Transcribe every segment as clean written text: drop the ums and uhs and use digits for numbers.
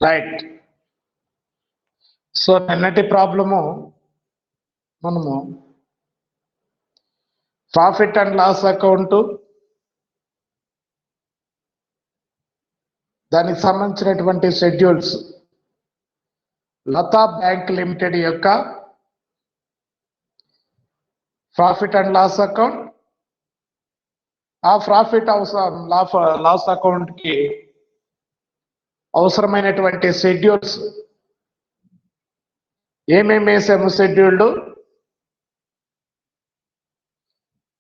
Right. So నిన్నటి problem మనము profit and loss account, దానికి సంబంధించినటువంటి షెడ్యూల్స్, లతా బ్యాంక్ లిమిటెడ్ యొక్క ప్రాఫిట్ అండ్ లాస్ అకౌంట్, ఆ ప్రాఫిట్ లాస్ అకౌంట్ కి అవసరమైనటువంటి షెడ్యూల్స్ ఏమేమి వేసాము. షెడ్యూల్డ్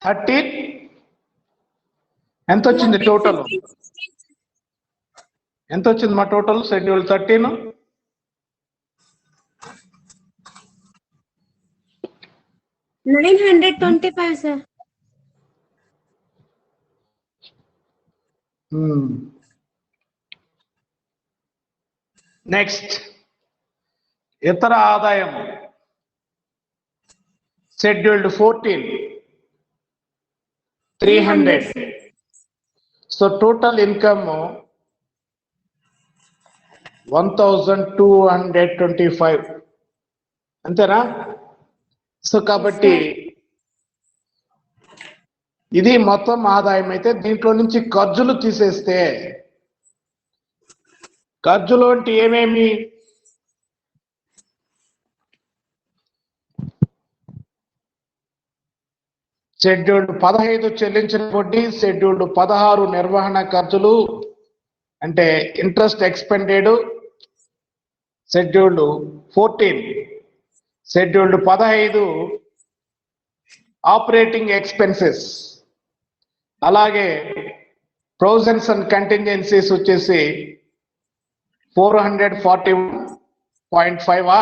13 ఎంత వచ్చింది టోటల్? ఎంత వచ్చింది మా టోటల్? Schedule 13 925 sir. నెక్స్ట్ ఇతర ఆదాయం షెడ్యూల్డ్ 14 300. సో టోటల్ ఇన్కమ్ 1225 అంతేనా? సో కాబట్టి ఇది మొత్తం ఆదాయం. అయితే దీంట్లో నుంచి ఖర్చులు తీసేస్తే, ఖర్చులు అంటే ఏమేమి? షెడ్యూల్డ్ 15 చెల్లించిన వడ్డీ, షెడ్యూల్డ్ 16 నిర్వహణ ఖర్చులు అంటే interest expended, scheduled 14 scheduled 15 operating expenses, అలాగే ప్రొవిజన్స్ అండ్ కంటింజెన్సీస్ వచ్చేసి 441.5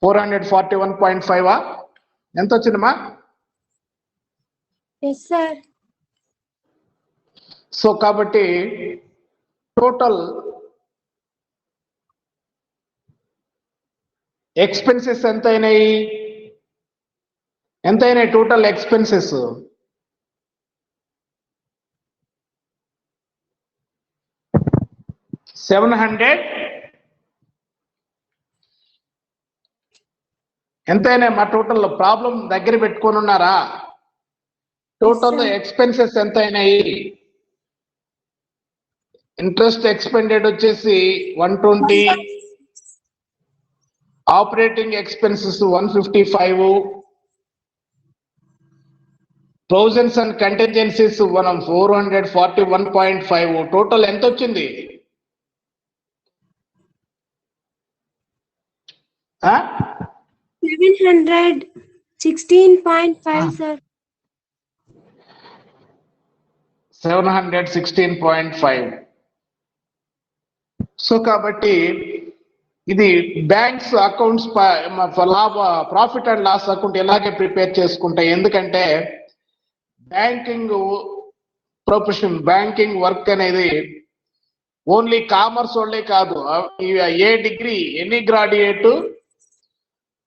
441.5 ఎంత వచ్చిందమ్మా? Yes sir. సో కాబట్టి టోటల్ ఎక్స్పెన్సెస్ ఎంత అయినాయి? టోటల్ ఎక్స్పెన్సెస్ $700 ఎంతైనా మా టోటల్ ప్రాబ్లం దగ్గర పెట్టుకొని ఉన్నారా? టోటల్ ఎక్స్పెన్సెస్ ఎంత అయినాయి? ఇంట్రెస్ట్ ఎక్స్పెండెడ్ వచ్చేసి 120, operating expenses 155, provisions and contingencies మనం 441.5. టోటల్ ఎంత వచ్చింది? 716.5 sir. 716.5. సో కాబట్టి ఇది banks accounts profit and loss account ఎలాగే ప్రిపేర్ చేసుకుంటాయి. ఎందుకంటే బ్యాంకింగ్ ప్రొఫెషన్, బ్యాంకింగ్ వర్క్ అనేది ఓన్లీ కామర్స్ వాళ్ళే కాదు, ఏ degree any graduate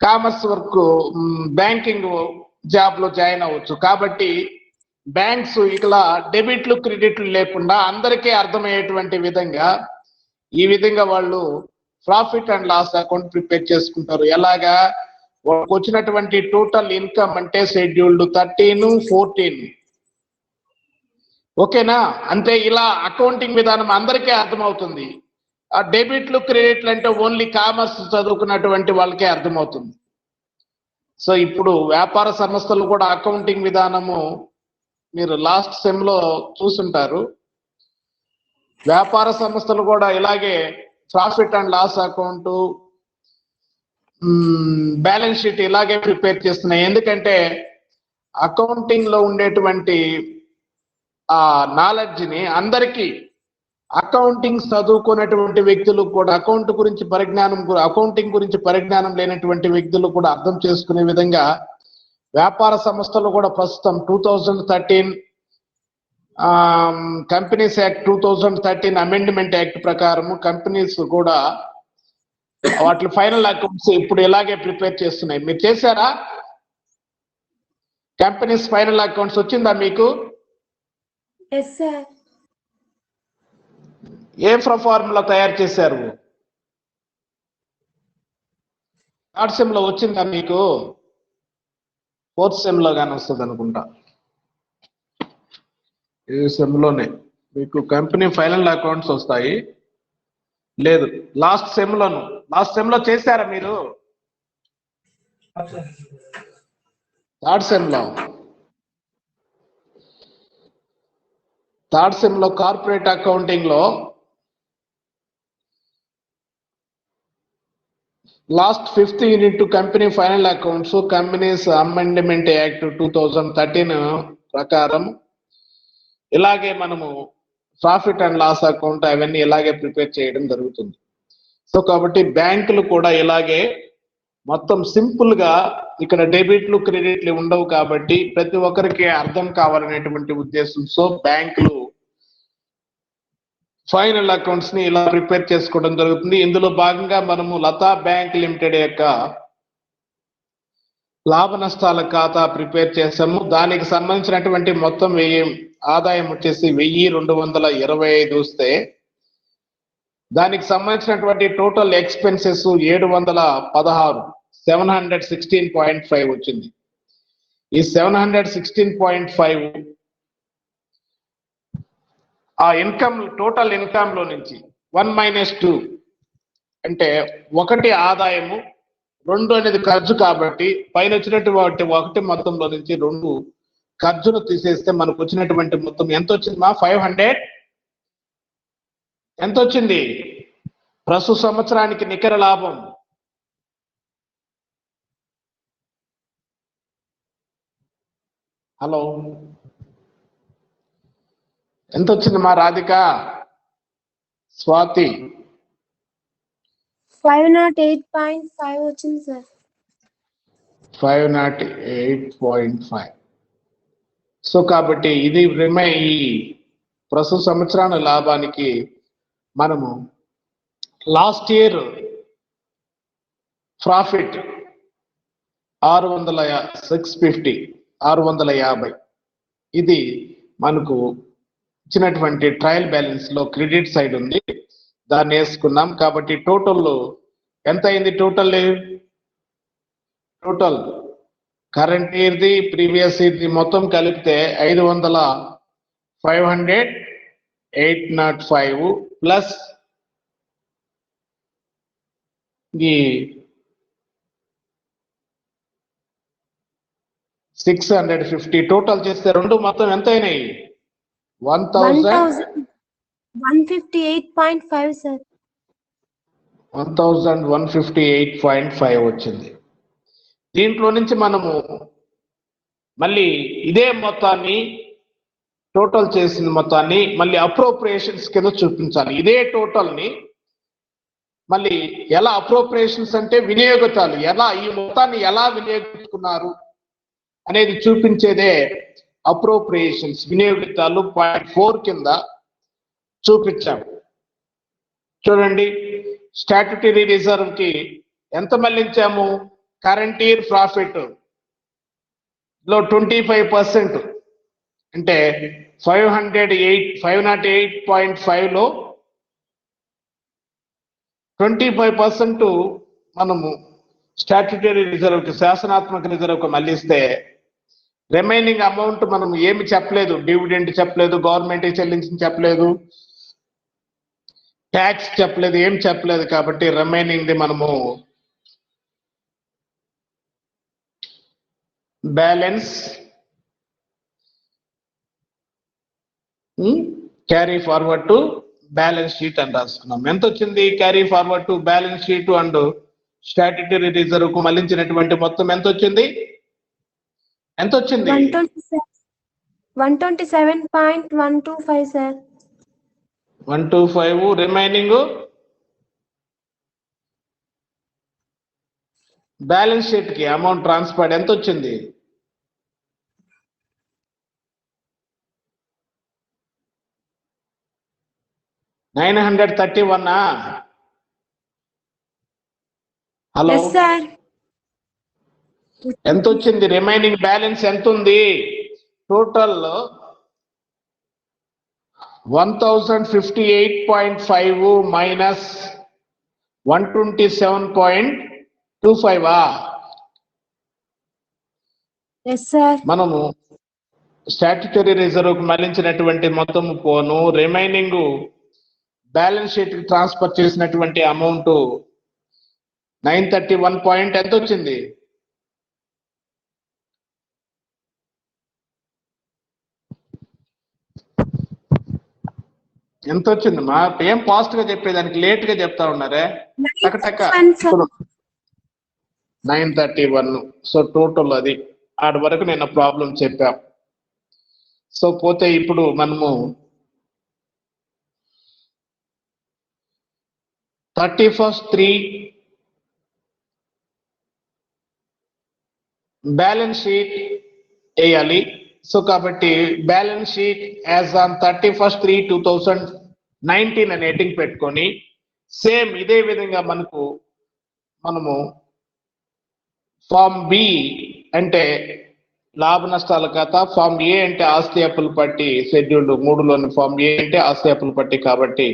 commerce work banking job లో జాయిన్ అవ్వచ్చు. కాబట్టి బ్యాంక్స్ ఇలా డెబిట్లు క్రెడిట్లు లేకుండా అందరికీ అర్థమయ్యేటువంటి విధంగా ఈ విధంగా వాళ్ళు profit and loss account prepare చేసుకుంటారు. ఎలాగా? వాళ్ళకి వచ్చినటువంటి టోటల్ ఇన్కమ్ అంటే షెడ్యూల్డ్ 13, 14. ఓకేనా? అంటే ఇలా అకౌంటింగ్ విధానం అందరికీ అర్థమవుతుంది. ఆ డెబిట్లు క్రెడిట్లు అంటే ఓన్లీ కామర్స్ చదువుకున్నటువంటి వాళ్ళకే అర్థమవుతుంది. సో ఇప్పుడు వ్యాపార సంస్థలు కూడా అకౌంటింగ్ విధానము మీరు లాస్ట్ సెమ్ లో చూసుంటారు. వ్యాపార సంస్థలు కూడా ఇలాగే profit and loss account, balance sheet ఇలాగే ప్రిపేర్ చేస్తున్నాయి. ఎందుకంటే అకౌంటింగ్ లో ఉండేటువంటి ఆ నాలెడ్జ్ ని అందరికీ, అకౌంటింగ్ చదువుకున్నటువంటి వ్యక్తులు కూడా అకౌంటింగ్ గురించి పరిజ్ఞానం లేనటువంటి వ్యక్తులు కూడా అర్థం చేసుకునే విధంగా వ్యాపార సంస్థలు కూడా ప్రస్తుతం 2013 కంపెనీస్ యాక్ట్ 2013 అమెండ్మెంట్ యాక్ట్ ప్రకారం కంపెనీస్ కూడా వాటి ఫైనల్ అకౌంట్స్ ఇప్పుడు ఇలాగే ప్రిపేర్ చేస్తున్నాయి. మీరు చేశారా? కంపెనీస్ ఫైనల్ అకౌంట్స్ వచ్చిందా మీకు? Yes sir. ఏ ఫార్ములా తయారు చేశారు? థర్డ్ సెమ్ లో వచ్చిందా మీకు? ఫోర్త్ సెమ్ లో కానీ వస్తుంది అనుకుంటా. ఈ సెమ్ లోనే మీకు కంపెనీ ఫైనల్ అకౌంట్స్ వస్తాయి. లేదు, లాస్ట్ సెమ్ లో చేశారా మీరు? థర్డ్ సెమ్ లో కార్పొరేట్ అకౌంటింగ్ లో last 5th unit company final accounts, companies amendment act 2013 ప్రకారం ఇలాగే మనము ప్రాఫిట్ అండ్ లాస్ అకౌంట్ అవన్నీ ఇలాగే ప్రిపేర్ చేయడం జరుగుతుంది. సో కాబట్టి బ్యాంకులు కూడా ఇలాగే మొత్తం సింపుల్ గా ఇక్కడ డెబిట్లు క్రెడిట్లు ఉండవు కాబట్టి ప్రతి ఒక్కరికి అర్థం కావాలనేటువంటి ఉద్దేశంతో బ్యాంకులు ఫైనల్ అకౌంట్స్ ని ఇలా ప్రిపేర్ చేసుకోవడం జరుగుతుంది. ఇందులో భాగంగా మనము లతా బ్యాంక్ లిమిటెడ్ యొక్క లాభ నష్టాల ఖాతా ప్రిపేర్ చేసాము. దానికి సంబంధించినటువంటి మొత్తం ఆదాయం వచ్చేసి 1225 వస్తే దానికి సంబంధించినటువంటి టోటల్ ఎక్స్పెన్సెస్ 716, 716.5 వచ్చింది. ఈ 716.5 ఆ ఇన్కమ్, టోటల్ ఇన్కమ్ లో నుంచి 1 - 2 అంటే 1 ఆదాయము, 2 అనేది ఖర్చు కాబట్టి పైన వచ్చినటువంటి 1 మొత్తంలో నుంచి 2 ఖర్చును తీసేస్తే మనకు వచ్చినటువంటి మొత్తం ఎంత వచ్చింది? 500 ఎంత వచ్చింది? ప్రస్తుత సంవత్సరానికి నికర లాభం హలో ఎంత వచ్చింది మా రాధిక, స్వాతి? 508.5 వచ్చింది సార్. 508.5. సో కాబట్టి ఇది ఈ ప్రస్తుత సంవత్సరాల లాభానికి మనము లాస్ట్ ఇయర్ ప్రాఫిట్ 650, ఇది మనకు ఇచ్చినటువంటి ట్రయల్ బ్యాలెన్స్ లో క్రెడిట్ సైడ్ ఉంది, దాన్ని వేసుకున్నాం. కాబట్టి టోటల్ ఎంత అయింది? టోటల్ కరెంట్ ఇయర్ది ప్రీవియస్ ఇయర్ది మొత్తం కలిపితే 500,805 ప్లస్ ఈ 650 టోటల్ చేస్తే 2 మొత్తం ఎంత అయినాయి? 1,158.5 సార్. 1,158.5 వచ్చింది. దీంట్లో నుంచి మనము మళ్ళీ ఇదే మొత్తాన్ని టోటల్ చేసిన మొత్తాన్ని మళ్ళీ అప్రోప్రియేషన్స్ కింద చూపించాలి. ఇదే టోటల్ ని మళ్ళీ ఎలా అప్రోప్రియేషన్స్ అంటే వినియోగతాలు, ఎలా ఈ మొత్తాన్ని ఎలా వినియోగించుకున్నారు అనేది చూపించేదే అప్రోప్రియేషన్స్. వినియోగతాలు 0.4 కింద చూపించాం. చూడండి, స్టాట్యుటరీ రిజర్వ్ కి ఎంత మళ్ళించాము? కరెంట్ ఇయర్ ప్రాఫిట్ లో 25% అంటే 508.5 లో 25% మనము స్టాట్యుటరీ రిజర్వ్ కి, శాసనాత్మక రిజర్వ్ కి మళ్ళిస్తే రిమైనింగ్ అమౌంట్ మనం ఏమి చెప్పలేదు, డివిడెండ్ చెప్పలేదు, గవర్నమెంట్ చెల్లించి చెప్పలేదు, ట్యాక్స్ చెప్పలేదు, ఏం చెప్పలేదు. కాబట్టి రిమైనింగ్ ది మనము balance carry forward to balance sheet అని రాసుకున్నాం. ఎంత వచ్చింది? Carry forward to balance sheet and statutory reserve కు మళ్ళించినటువంటి మొత్తం ఎంత వచ్చింది? 127.125 సార్. 125. రిమైనింగ్ బ్యాలెన్స్ షీట్ కి అమౌంట్ ట్రాన్స్ఫర్ ఎంత వచ్చింది? 931. హలో, ఎంత వచ్చింది? రిమైనింగ్ బ్యాలెన్స్ ఎంత ఉంది? Total 1058.5 minus 127.25 Yes, sir. మనము స్టాట్యుటరీ రిజర్వ్ మళ్లించినటువంటి మొత్తము పోను రిమైనింగ్ బ్యాలెన్స్ షీట్ కి ట్రాన్స్ఫర్ చేసినటువంటి అమౌంట్ 931 పాయింట్ ఎంత వచ్చింది? ఎంత వచ్చింది మా? ఏం ఫాస్ట్ గా చెప్పేదానికి లేట్ గా చెప్తా ఉన్నారే. 931. సో టోటల్ అది ఆడి వరకు నేను ప్రాబ్లం చెప్పా. సో పోతే ఇప్పుడు మనము 31st బ్యాలెన్స్ షీట్ వేయాలి. సో కాబట్టి balance sheet as on 31st 2019 అని హెడ్డింగ్ పెట్టుకొని సేమ్ ఇదే విధంగా మనము ఫామ్ బి అంటే లాభ నష్టాల ఖాతా, ఫామ్ ఏ అంటే ఆస్తి అప్పుల పట్టి షెడ్యూల్ 3లోని ఫామ్ ఏ అంటే ఆస్తి అప్పుల పట్టి కాబట్టి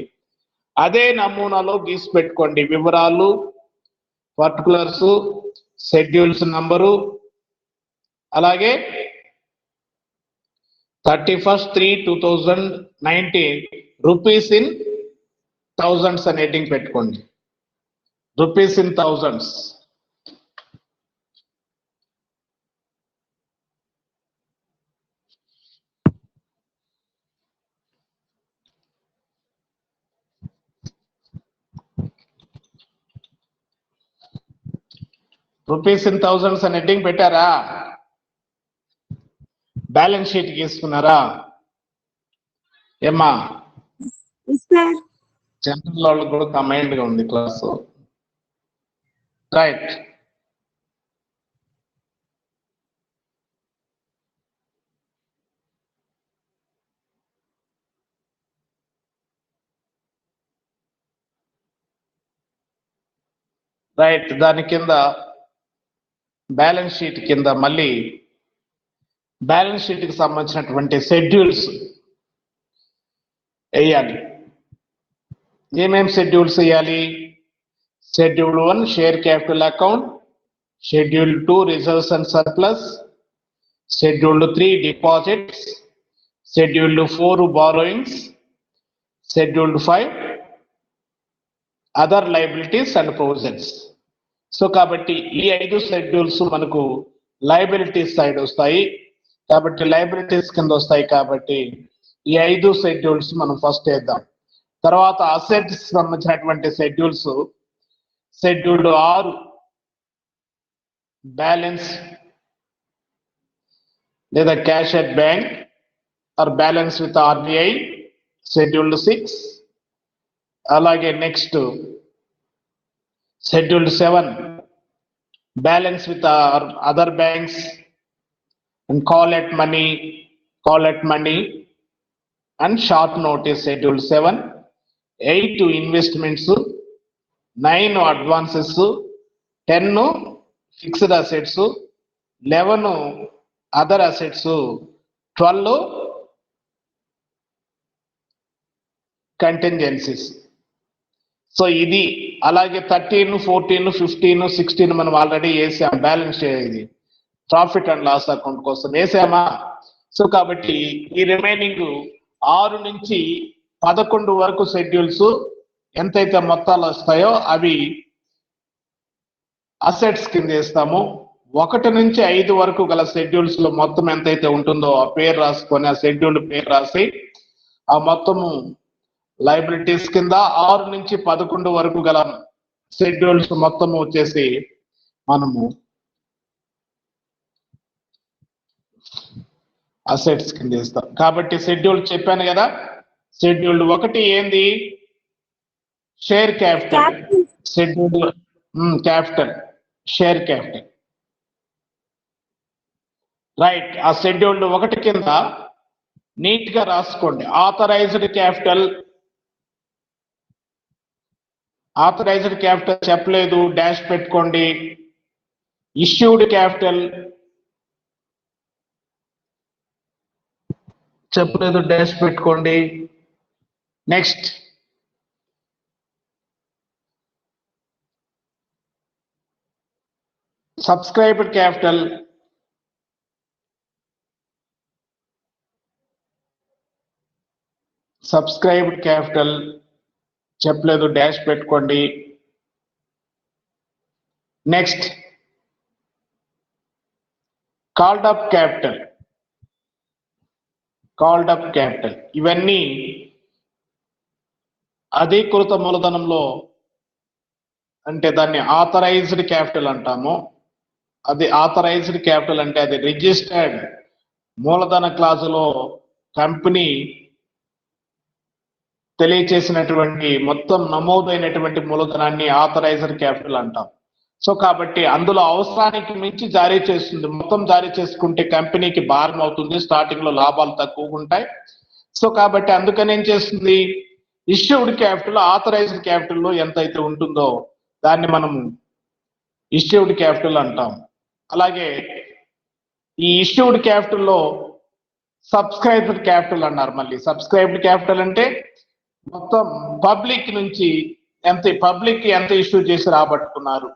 అదే నమూనాలో గీసి పెట్టుకోండి. వివరాలు, పర్టికులర్స్, షెడ్యూల్స్ నంబరు, అలాగే 31st 2019 రూపీస్ ఇన్ థౌజండ్స్ అని హెడ్డింగ్ పెట్టుకోండి. Rupees in thousands. Rupees in thousands అని హెడ్డింగ్ పెట్టారా? బ్యాలెన్స్ షీట్ గీసుకున్నారా? ఏమ్మా జనరల్ వాళ్ళకి కూడా కమైండ్ గా ఉంది క్లాసు. రైట్. రైట్. దాని కింద బ్యాలెన్స్ షీట్ కింద మళ్ళీ బ్యాలెన్స్ షీట్ కి సంబంధించినటువంటి షెడ్యూల్స్ వేయాలి. ఏమేం షెడ్యూల్స్ వేయాలి? Schedule 1 share capital account, schedule 2 reserves and surplus, schedule 3 deposits, schedule 4 borrowings, schedule 5 other liabilities and provisions. So కాబట్టి ఈ 5 షెడ్యూల్స్ మనకు లయబిలిటీస్ సైడ్ వస్తాయి కాబట్టి లయబిలిటీస్ కింద వస్తాయి కాబట్టి ఈ 5 షెడ్యూల్స్ మనం ఫస్ట్ వేద్దాం. తర్వాత అసెట్స్ సంబంధించినటువంటి షెడ్యూల్స్ షెడ్యూల్డ్ 6 బ్యాలెన్స్ లేదా cash at bank or balance with RBI, scheduled 6. అలాగే next scheduled 7 balance with other banks and call at money and short notice schedule 7, 8 investments, 9 advances, 10 fixed assets, 11 other assets, 12 contingencies. So ఇది అలాగే 13, 14, 15, 16 మనం already వేసాం. Balance ఇది profit and loss account కోసం వేసామా? So కాబట్టి ఈ remaining 6 నుంచి 11 వరకు షెడ్యూల్స్ ఎంతైతే మొత్తాలు వస్తాయో అవి అసెట్స్ కింద వేస్తాము. 1 నుంచి 5 వరకు గల షెడ్యూల్స్ లో మొత్తం ఎంతైతే ఉంటుందో ఆ పేరు రాసుకొని ఆ షెడ్యూల్ పేరు రాసి ఆ మొత్తము లయబిలిటీస్ కింద, 6 నుంచి 11 వరకు గల షెడ్యూల్స్ మొత్తము వచ్చేసి మనము అసెట్స్ కింద ఇస్తాం. కాబట్టి షెడ్యూల్ చెప్పాను కదా. షెడ్యూల్ 1 ఏంది? Share capital. Schedule capital, share capital. Right. ఆ షెడ్యూల్ 1 కింద నీట్ గా రాసుకోండి. ఆథరైజ్డ్ క్యాపిటల్ చెప్పలేదు, డాష్ పెట్టుకోండి. ఇష్యూడ్ క్యాపిటల్ చెప్పలేదు, డాష్ పెట్టుకోండి. Next subscribed capital, subscribed capital చెప్పలేదు, డాష్ పెట్టుకోండి. Next called up capital, called up capital ఇవన్నీ అధీకృత మూలధనంలో, అంటే దాన్ని ఆథరైజ్డ్ క్యాపిటల్ అంటాము. అది ఆథరైజ్డ్ క్యాపిటల్ అంటే అది రిజిస్టర్డ్ మూలధన క్లాసులో కంపెనీ తెలియచేసినటువంటి మొత్తం నమోదైనటువంటి మూలధనాన్ని ఆథరైజ్డ్ క్యాపిటల్ అంటాం. సో కాబట్టి అందులో అవసరానికి మించి జారీ చేస్తుంది, మొత్తం జారీ చేసుకుంటే కంపెనీకి భారం అవుతుంది, స్టార్టింగ్ లో లాభాలు తక్కువగా ఉంటాయి. సో కాబట్టి అందుకని ఏం చేస్తుంది, ఇష్యూడ్ క్యాపిటల్ ఆథరైజ్డ్ క్యాపిటల్లో ఎంత అయితే ఉంటుందో దాన్ని మనం ఇష్యూడ్ క్యాపిటల్ అంటాం. అలాగే ఈ ఇష్యూడ్ క్యాపిటల్లో సబ్స్క్రైబ్డ్ క్యాపిటల్ అన్నారు. మళ్ళీ సబ్స్క్రైబ్డ్ క్యాపిటల్ అంటే మొత్తం పబ్లిక్ నుంచి పబ్లిక్ ఎంత ఇష్యూ చేసి రాబట్టుకున్నారు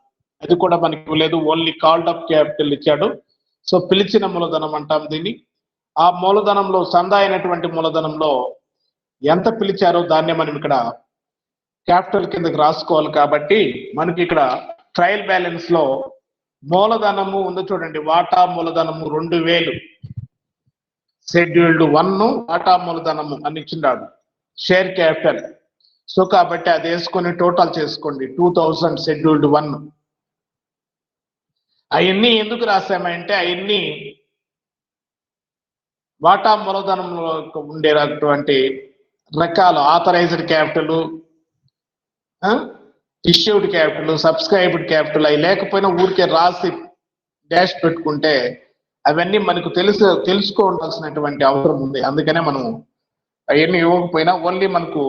అది కూడా మనకి ఇవ్వలేదు, ఓన్లీ కాల్డ్ అప్ క్యాపిటల్ ఇచ్చాడు. సో పిలిచిన మూలధనం అంటాం దీన్ని. ఆ మూలధనంలో సందా అయినటువంటి మూలధనంలో ఎంత పిలిచారో దాన్నే మనం ఇక్కడ క్యాపిటల్ కిందకి రాసుకోవాలి. కాబట్టి మనకి ఇక్కడ ట్రయల్ బ్యాలెన్స్ లో మూలధనము ఉంది చూడండి, వాటా మూలధనము 2000 షెడ్యూల్డ్ 1 వాటా మూలధనము అని ఇచ్చినాడు, షేర్ క్యాపిటల్. సో కాబట్టి అది వేసుకొని టోటల్ చేసుకోండి 2000 షెడ్యూల్డ్ 1. అవన్నీ ఎందుకు రాసామంటే అవన్నీ వాటా మూలధనంలో ఉండేటటువంటి రకాలు authorised capital, issued capital, subscribed capital అవి లేకపోయినా ఊరికే రాసి డాష్ పెట్టుకుంటే అవన్నీ మనకు తెలుసుకోవాల్సినటువంటి అవసరం ఉంది. అందుకనే మనం అవన్నీ ఇవ్వకపోయినా ఓన్లీ మనకు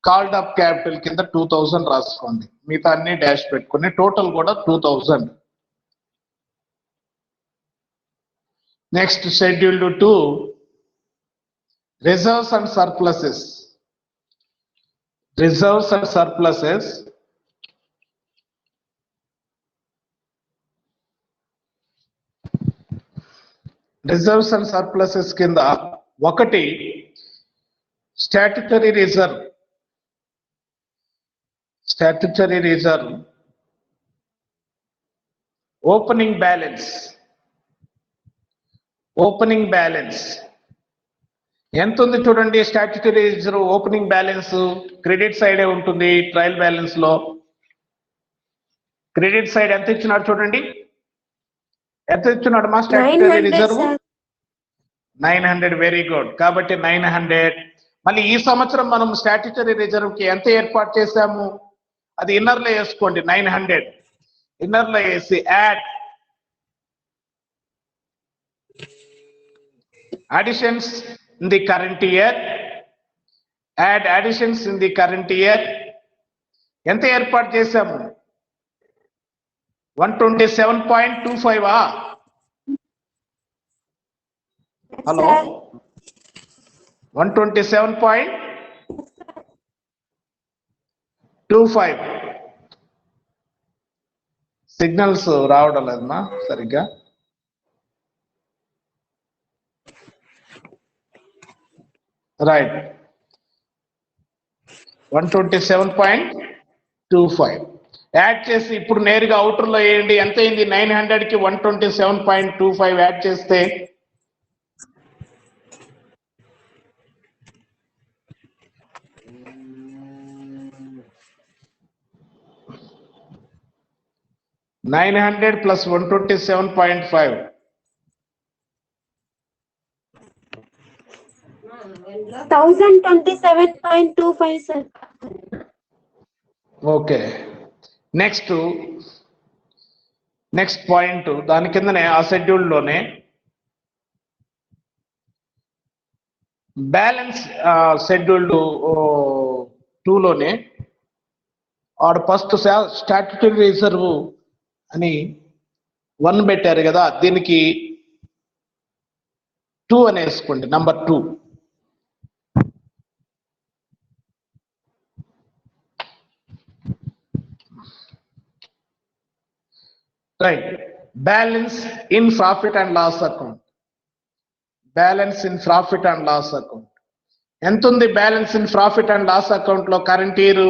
కాల్డ్ అప్ క్యాపిటల్ కింద 2000 రాసుకోండి, మిగతా అన్ని డాష్ పెట్టుకుని టోటల్ కూడా 2000. Next scheduled 2 reserves and surpluses. Reserves and surpluses reserves and surpluses కింద ఒకటి statutory reserve. Statutory reserve opening balance. Opening balance ఎంత ఉంది చూడండి, statutory reserve opening balance credit సైడే ఉంటుంది. ట్రయల్ బ్యాలెన్స్ లో క్రెడిట్ సైడ్ ఎంత ఇచ్చినాడు చూడండి, ఎంత ఇచ్చినాడు మా స్టాట్యుటరీ రిజర్వ్ 900. Very good. కాబట్టి 900. మళ్ళీ ఈ సంవత్సరం మనం స్టాట్యుటరీ రిజర్వ్ కి ఎంత ఏర్పాటు చేశాము అది ఇన్నర్ లో వేసుకోండి. 900 ఇన్నర్ లో వేసి add additions in the current year, add additions in the current year. ఎంత ఏర్పాటు చేశాము 127.25. హలో 127.25. సిగ్నల్స్ రావడం లేదమ్మా సరిగ్గా. రైట్ 127.25 యాడ్ చేసి ఇప్పుడు నేరుగా అవుటర్ లో వేయండి. ఎంత అయింది 900 కి 127.25 యాడ్ చేస్తే $900 plus 127.5 1027.25 sir. Okay. Next point దాని కిందనే ఆ షెడ్యూల్ లోనే బ్యాలెన్స్ షెడ్యూల్డ్ 2 లోనే ఆడు ఫస్ట్ స్టాట్యుటరీ రిజర్వ్ అని 1 పెట్టారు కదా, దీనికి 2 అని వేసుకోండి. Number 2 right. Balance in profit and loss account. Balance in profit and loss account ఎంత ఉంది? Balance in profit and loss account లో కరెంట్ ఇయర్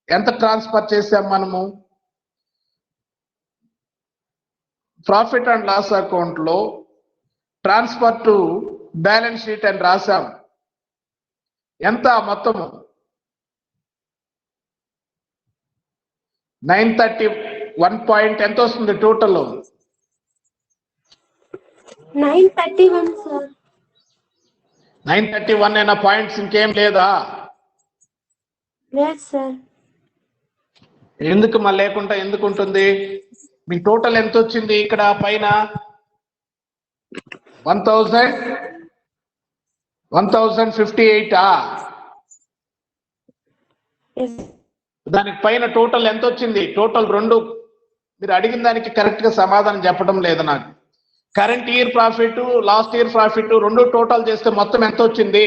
ఎంత ట్రాన్స్ఫర్ చేసాం మనము? ప్రాఫిట్ అండ్ లాస్ అకౌంట్ లో ట్రాన్స్ఫర్ టు బ్యాలెన్స్ షీట్ అని రాసాం. ఎంత మొత్తము? 931 పాయింట్ ఎంత వస్తుంది టోటల్? 931 సార్. 931 అయినా పాయింట్స్ ఇంకేం లేదా? లేదు సార్. ఎందుకు మళ్ళీ లేకుండా ఎందుకు ఉంటుంది? మీ టోటల్ ఎంత వచ్చింది ఇక్కడ పైన? 1058. దానికి పైన టోటల్ ఎంత వచ్చింది? టోటల్ రెండు. మీరు అడిగిన దానికి కరెక్ట్ గా సమాధానం చెప్పడం లేదు నాకు. Current year profit, last year profit రెండు టోటల్ చేస్తే మొత్తం ఎంత వచ్చింది?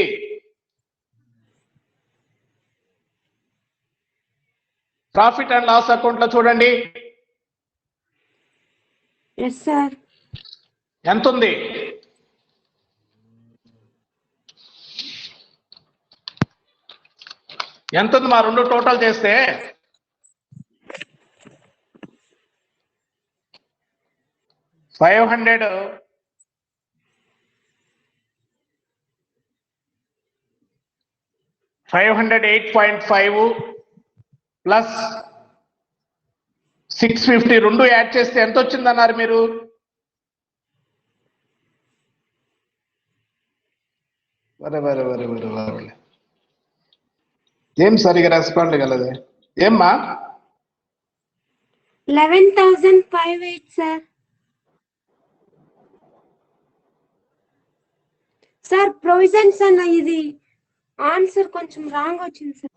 ప్రాఫిట్ అండ్ లాస్ అకౌంట్ లో చూడండి. Yes sir. ఎంత ఉంది? ఎంత ఉంది మా రెండు టోటల్ చేస్తే? 508.5 ప్లస్ 650 రెండు యాడ్ చేస్తే ఎంత వచ్చింది అన్నారు మీరు? ఏం సరిగా రెస్పాండ్ కలదే ఏమ్మా? 11,058 సార్. సార్ ప్రొవిజన్స్ అన్న ఇది ఆన్సర్ కొంచెం రాంగ్ వచ్చింది సార్.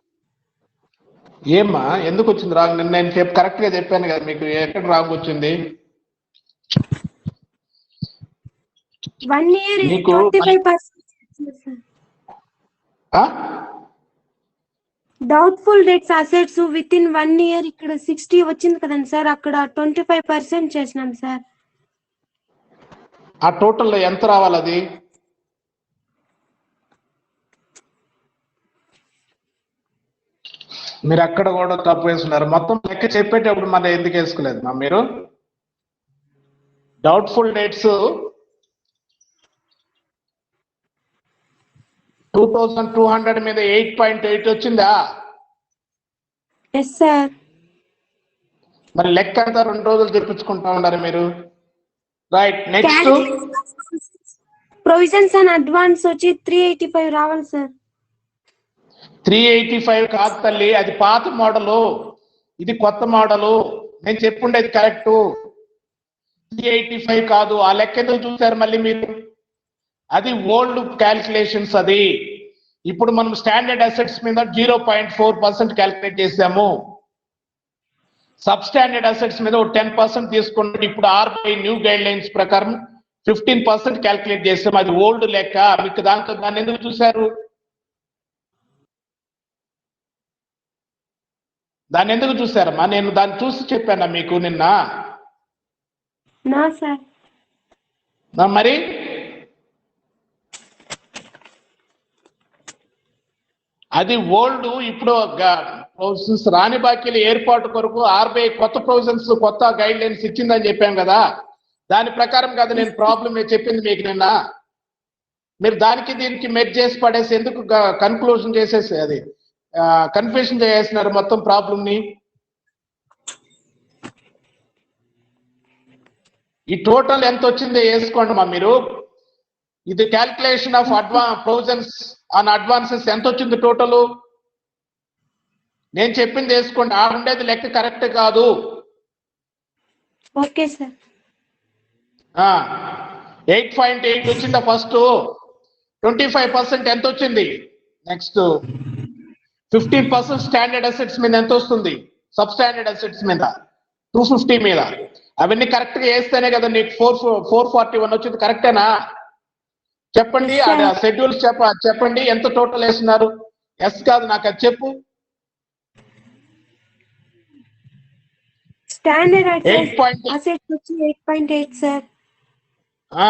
ఏమ్మా ఎందుకు వచ్చింది రాంగ్? నేను కరెక్ట్ గా చెప్పాను కదా మీకు. ఎక్కడ రాంగ్ వచ్చింది? 1 year 25%. Doubtful dates assets with in 1 year ఇక్కడ 60 వచ్చింది కదండి సార్, అక్కడ 25% చేసినాం సార్. ఆ టోటల్ ఎంత రావాలి అది? మీరు అక్కడ కూడా తప్పు వేస్తున్నారు. మొత్తం లెక్క చెప్పేటప్పుడు మన ఎందుకు వేసుకోలేదు మా మీరు? డౌట్ఫుల్ డేట్స్ 2200 మీద 8.8 వచ్చిందా? Yes sir. మరి లెక్క అంతా 2 రోజులు తెప్పించుకుంటా ఉన్నారు మీరు. Right. Next provisions and advance వచ్చి 385 రావాలి సార్. 385 కాదు తల్లి, అది పాత మోడలు, ఇది కొత్త మోడలు. నేను చెప్పుండేది కరెక్ట్. 385 కాదు. ఆ లెక్క ఎందుకు చూసారు మళ్ళీ మీరు? అది ఓల్డ్ క్యాల్కులేషన్స్. అది ఇప్పుడు మనం స్టాండర్డ్ అసెట్స్ మీద 0.4% క్యాల్కులేట్ చేసాము. సబ్ స్టాండర్డ్ అసెట్స్ మీద 10% తీసుకుంటే ఇప్పుడు ఆర్బీఐ న్యూ గైడ్ లైన్స్ ప్రకారం 15% క్యాల్కులేట్ చేసాం. అది ఓల్డ్ లెక్క. మీకు దాన్ని ఎందుకు చూసారు? దాన్ని ఎందుకు చూసారమ్మా? నేను దాన్ని చూసి చెప్పానా మీకు నిన్న? నా సార్. మరి అది ఓల్డ్. ఇప్పుడు ప్రొవిజన్స్ రాని బాకీల ఏర్పాటు కొరకు ఆర్బీఐ కొత్త ప్రొవిజన్స్, కొత్త గైడ్ లైన్స్ ఇచ్చిందని చెప్పాం కదా. దాని ప్రకారం కదా నేను ప్రాబ్లం చెప్పింది మీకు నిన్న. మీరు దానికి దీనికి మెర్జ్ చేసి పడేసి ఎందుకు కన్క్లూజన్ చేసేసి అది కన్ఫ్యూషన్ చేసేస్తున్నారు మొత్తం ప్రాబ్లం ని. ఈ టోటల్ ఎంత వచ్చిందో వేసుకోండి మా మీరు. ఇది calculation of provisions on advances ఎంత వచ్చింది టోటల్? నేను చెప్పింది వేసుకోండి. ఆ ఉండేది లెక్క కరెక్ట్ కాదు. Okay sir. 8.8 వచ్చిందా ఫస్ట్? 25% ఎంత వచ్చింది? నెక్స్ట్ 15% స్టాండర్డ్ అసెట్స్ మీద ఎంత వస్తుంది? సబ్ స్టాండర్డ్ అసెట్స్ మీద 250 మీద. అవన్నీ కరెక్ట్ గా వేస్తేనే కదా నీకు 441 వచ్చింది. కరెక్టేనా? చెప్పండి. షెడ్యూల్స్ చెప్పండి ఎంత టోటల్ వేస్తున్నారు? ఎస్ కాదు, నాకు అది చెప్పు. స్టాండర్డ్ 8. అసెట్స్ వచ్చి 8.8 సార్. ఆ,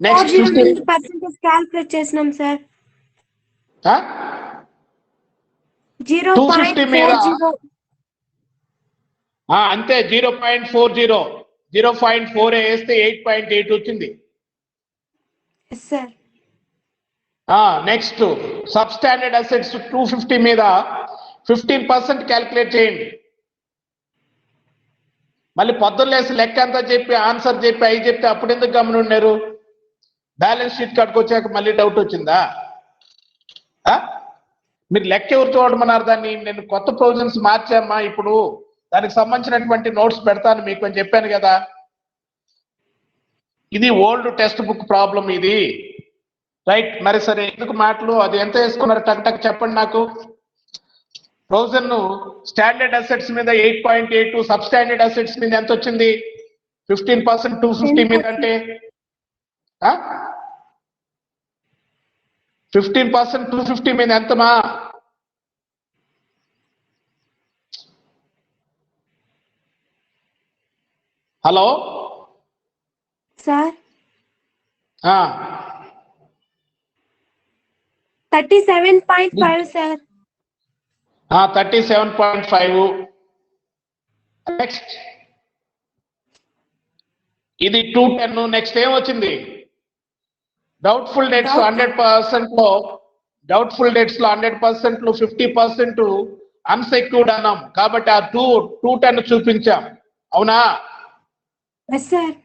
నెక్స్ట్ 0.40 15. మీద పర్సెంటేజ్ క్యాల్కులేట్ చేసినాం సార్. 250 మీద 0.40. అంతే 0.40, 0.4 వేస్తే 8.8 వచ్చింది. Yes sir. Next substandard assets 250 మీద 15% క్యాల్కులేట్ చేయండి. మళ్ళీ పొద్దున్నేసి లెక్క అంతా చెప్పి ఆన్సర్ చెప్పి అవి చెప్తే అప్పుడు ఎందుకు గమని ఉన్నారు? బ్యాలెన్స్ షీట్ కట్టుకు వచ్చాక మళ్ళీ డౌట్ వచ్చిందా? మీరు లెక్క ఎవరు చూడమన్నారు దాన్ని? నేను కొత్త ప్రొవిజన్స్ మార్చామ్మా, ఇప్పుడు దానికి సంబంధించినటువంటి నోట్స్ పెడతాను మీకు అని చెప్పాను కదా. ఇది ఓల్డ్ టెక్స్ట్ బుక్ ప్రాబ్లం ఇది, రైట్? మరి సరే, ఎందుకు మాటలు? అది ఎంత వేసుకున్నారు టక్ టక్ చెప్పండి నాకు. ప్రొవిజన్ స్టాండర్డ్ అసెట్స్ మీద 8.82, సబ్ స్టాండర్డ్ అసెట్స్ మీద ఎంత వచ్చింది? 15% 250 మీద అంటే 15% 250 మీద ఎంతమా? Hello sir. 37.5 సార్. 37.5. నెక్స్ట్ ఇది 210. నెక్స్ట్ ఏమొచ్చింది? డౌట్ఫుల్ డెట్స్ 100% లో, డౌట్ఫుల్ డెట్స్ లో 100% లో 50% అన్సెక్యూర్డ్ అన్నాం కాబట్టి ఆ 210 చూపించాం, అవునా? Yes sir.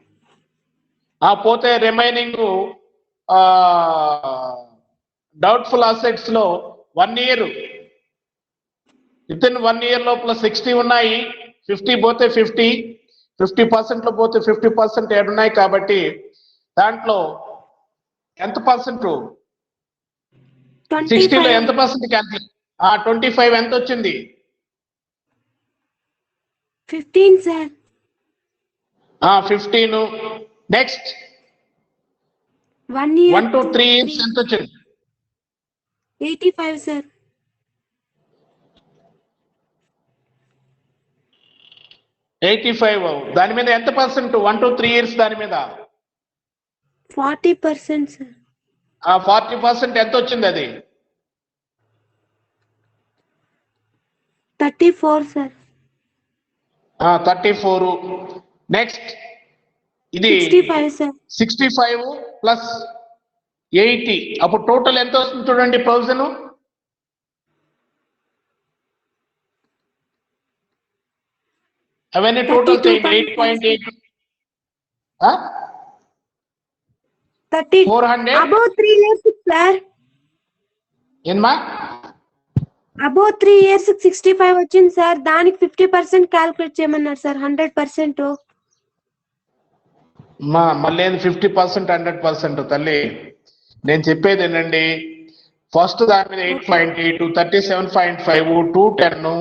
పోతే రిమైనింగ్ డౌట్ఫుల్ అసెట్స్ లో 1 ఇయర్, విత్ ఇన్ 1 ఇయర్ లోపల 60 ఉన్నాయి. 50 పోతే 50% లో పోతే 50% ఏడున్నాయి కాబట్టి దాంట్లో ఎంత పర్సెంట్? 60 లో ఎంత పర్సెంట్ క్యాల్కులేట్? 25 ఎంత వచ్చింది? 15 sir. 15. Next 1 year 1 to 3 years ఎంత వచ్చింది? 85 సార్. 85. దాని మీద ఎంత పర్సెంట్? 1 to 3 years దాని మీద 40% సార్. 40% ఎంత వచ్చింది? అది 34 సార్. 34. నెక్స్ట్ ఇది 65 సార్. 65 ప్లస్ 80, అప్పుడు టోటల్ ఎంత వస్తుంది చూడండి ప్రొవిజన్. అవన్నీ టోటల్ చేయండి. 8.8 400 above 3 years సార్. ఏమా? అబౌవ్ 3 years 65 వచ్చింది సార్. దానికి 50% క్యాల్కులేట్ చేయమన్నారు సార్. 100%. మళ్ళీ 50% 100% తల్లి, నేను చెప్పేది ఏంటండి, ఫస్ట్ దాని మీద 8.8, 37.5, 210,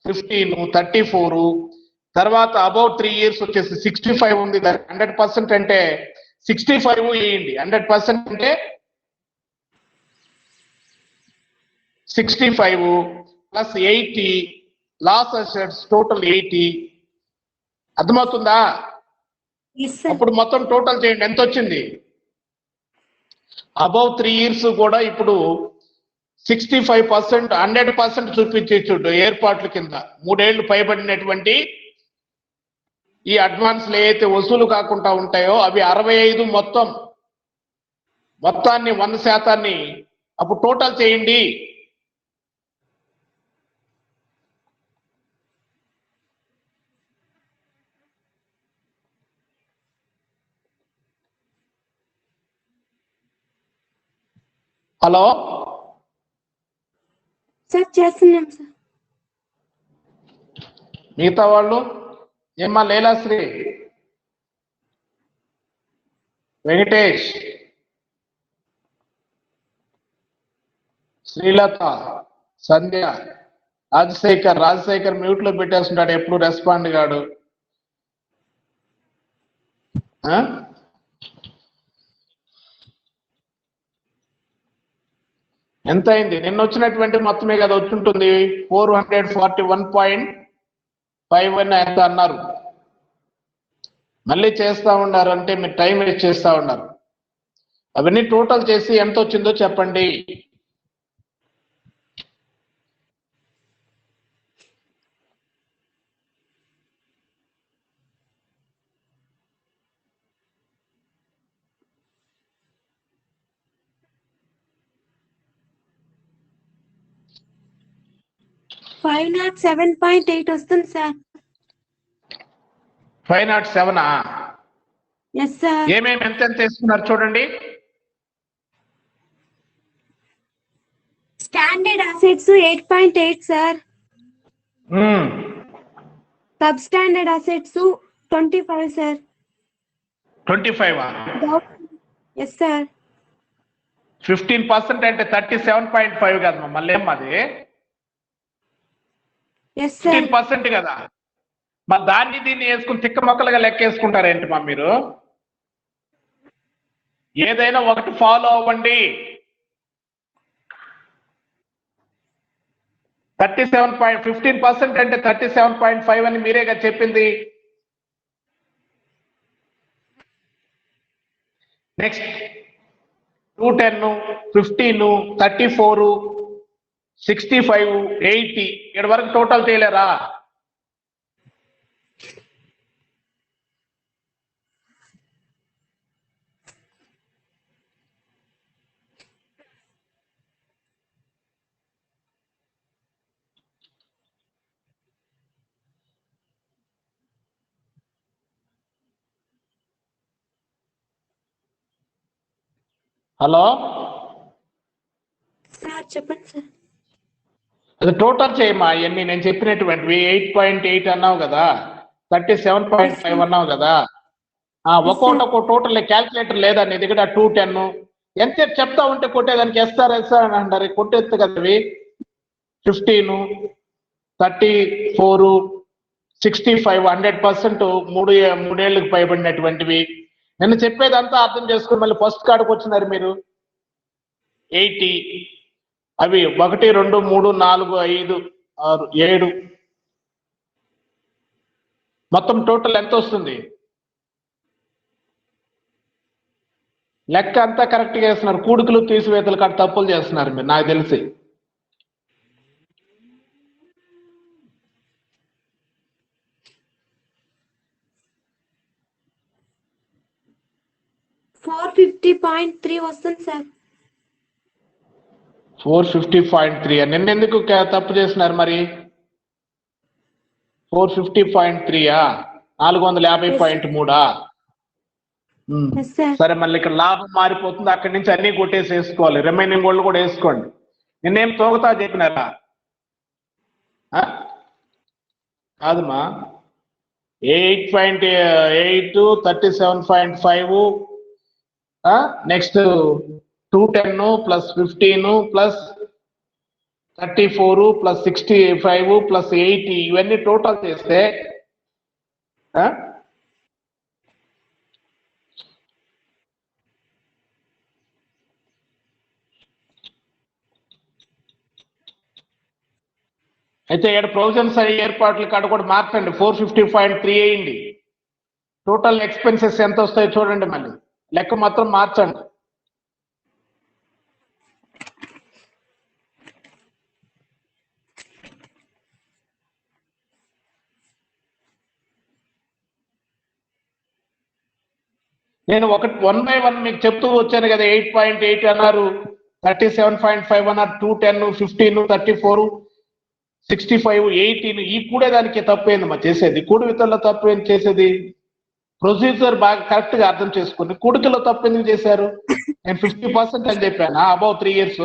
15, 34, తర్వాత అబౌవ్ 3 years వచ్చేసి 65 ఉంది. 100% అంటే 65 వేయండి. 100% అంటే 65 ప్లస్ 80 లాస్ అసెట్స్ టోటల్ 80. అర్థమవుతుందా? అప్పుడు మొత్తం టోటల్ చేయండి, ఎంత వచ్చింది? అబౌవ్ 3 years కూడా ఇప్పుడు 65%, 100% చూపించి చూడు ఏర్పాట్ల కింద 3 ఏళ్లు పైబడినటువంటి ఈ అడ్వాన్స్లు ఏవైతే వసూలు కాకుండా ఉంటాయో అవి 65 మొత్తాన్ని 100% అప్పుడు టోటల్ చేయండి. హలో సార్, చేస్తున్నాం సార్. మిగతా వాళ్ళు ఏమ్మా? లీలాశ్రీ, వెంకటేష్, శ్రీలత, సంధ్య, రాజశేఖర్ మ్యూట్ లో పెట్టేస్తున్నాడు, ఎప్పుడు రెస్పాండ్ కాడు. ఎంత అయింది? నిన్న వచ్చినటువంటి మొత్తమే కదా వచ్చుంటుంది. 441.5 5 అని ఎంత అన్నారు, మళ్ళీ చేస్తా ఉన్నారు అంటే మీరు టైం వేస్ట్ చేస్తా ఉన్నారు. అవన్నీ టోటల్ చేసి ఎంత వచ్చిందో చెప్పండి. $507.8 వస్తుంది సార్. 507. Yes sir. ఏమేమి ఎంత తీసుకున్నారు చూడండి. Standard assets 8.8 sir. Substandard assets 25 sir. 25. Yes sir. 15% అంటే 37.5 కదమ్మా, మళ్ళీ ఏం అది ఎస్ సార్. 15% కదా, మరి దాన్ని దీన్ని వేసుకుని తిక్క మొక్కలుగా లెక్కేసుకుంటారేంటి మా మీరు? ఏదైనా ఒకటి ఫాలో అవ్వండి. 15% అంటే 37.5 అని మీరేగా చెప్పింది. నెక్స్ట్ 210, 15, 34, 65, 80 ఇక్కడ వరకు టోటల్ చేయలేరా? హలో సార్ చెప్పండి సార్. అది టోటల్ చేయమా, ఇవన్నీ నేను చెప్పినటువంటివి. 8.8 అన్నావు కదా, 37.5 అన్నావు కదా, ఒక్కొక్క టోటల్ క్యాల్కులేటర్ లేదా నీ దగ్గర? 210 ఎంత చెప్తా ఉంటే కొట్టేదానికి ఎస్ఆర్ అని అంటారు, కొట్టేస్తుంది కదా అవి. 15, 34, 65 100% మూడేళ్లకు పైబడినటువంటివి. నేను చెప్పేదంతా అర్థం చేసుకుని మళ్ళీ ఫస్ట్ కాడికి వచ్చినారు మీరు. 80 అవి 1, 2, 3, 4, 5, 6, 7 మొత్తం టోటల్ ఎంత వస్తుంది? లెక్క అంతా కరెక్ట్ గా వేస్తున్నారు. కూడికలు తీసివేతలు కాడ తప్పులు చేస్తున్నారు మీరు, నాకు తెలిసి. $450.3 వస్తుంది సార్. 450.3 నిన్న ఎందుకు తప్పు చేస్తున్నారు మరి? 450.3 450.3 సరే, మళ్ళీ ఇక్కడ లాభం మారిపోతుంది, అక్కడి నుంచి అన్ని కొట్టేసి వేసుకోవాలి. రిమైనింగ్ వాళ్ళు కూడా వేసుకోండి. నిన్నేం తోగుతా చెప్పినారా? కాదమ్మా, 8.8, 37.5, next 210 plus 15 plus 34 plus 65 plus 80 ఇవన్నీ టోటల్ చేస్తే అయితే ఇక్కడ ప్రొవిజన్స్ ఏర్పాట్ల కాడ కూడా మార్చండి. 450.3 అయ్యింది. టోటల్ ఎక్స్పెన్సెస్ ఎంత వస్తాయో చూడండి, మళ్ళీ లెక్క మాత్రం మార్చండి. నేను 1 by 1 మీకు చెప్తూ వచ్చాను కదా. 8.8 అన్నారు, 37.5 అన్నారు, 210, 15, 34, 65, 18 ఈ కూడేదానికి తప్పేంది మా చేసేది? కూడి విత్తల్లో తప్పు ఏంది చేసేది? ప్రొసీజర్ బాగా కరెక్ట్ గా అర్థం చేసుకుని కూడికలో తప్పు ఎందుకు చేశారు? నేను 50% అని చెప్పాను, అబౌవ్ 3 years.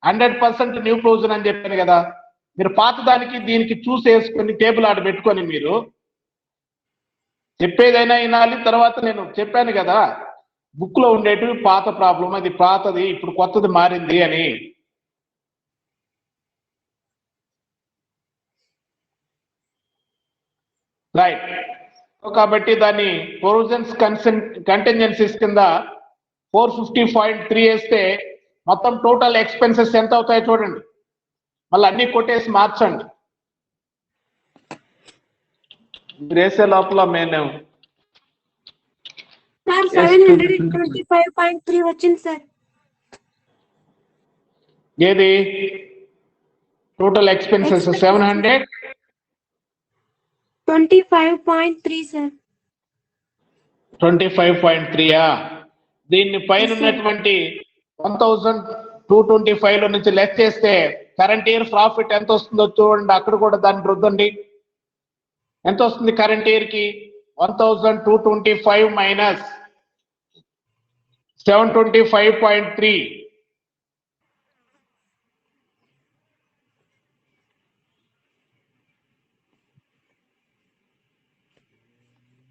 100% న్యూ ప్రొవిజన్ అని చెప్పాను కదా. మీరు పాత దానికి దీనికి చూసి వేసుకొని టేబుల్ ఆడ పెట్టుకొని మీరు చెప్పేదైనా వినాలి. తర్వాత నేను చెప్పాను కదా, బుక్ లో ఉండేటివి పాత ప్రాబ్లం, అది పాతది, ఇప్పుడు కొత్తది మారింది అని. రైట్. కాబట్టి దాన్ని ప్రొవిజన్స్ కంటింజెన్సీస్ కింద 450.3 వేస్తే మొత్తం టోటల్ ఎక్స్పెన్సెస్ ఎంత అవుతాయో చూడండి. మళ్ళీ అన్ని కొట్టేసి మార్చండి. మీరు వేసే లోపల మేము సార్ Yes, 725.3 వచ్చింది సార్. ఏది టోటల్ ఎక్స్పెన్సెస్ 700 25.3 సార్. 25.3 దీన్ని పైన Yes, sir. ఉన్నటువంటి 1225 లో నుంచి లెస్ చేస్తే కరెంట్ ఇయర్ ప్రాఫిట్ ఎంత వస్తుందో చూడండి. అక్కడ కూడా దాన్ని రుద్దండి. ఎంత వస్తుంది కరెంట్ ఇయర్ కి? 1225 మైనస్ 725.3.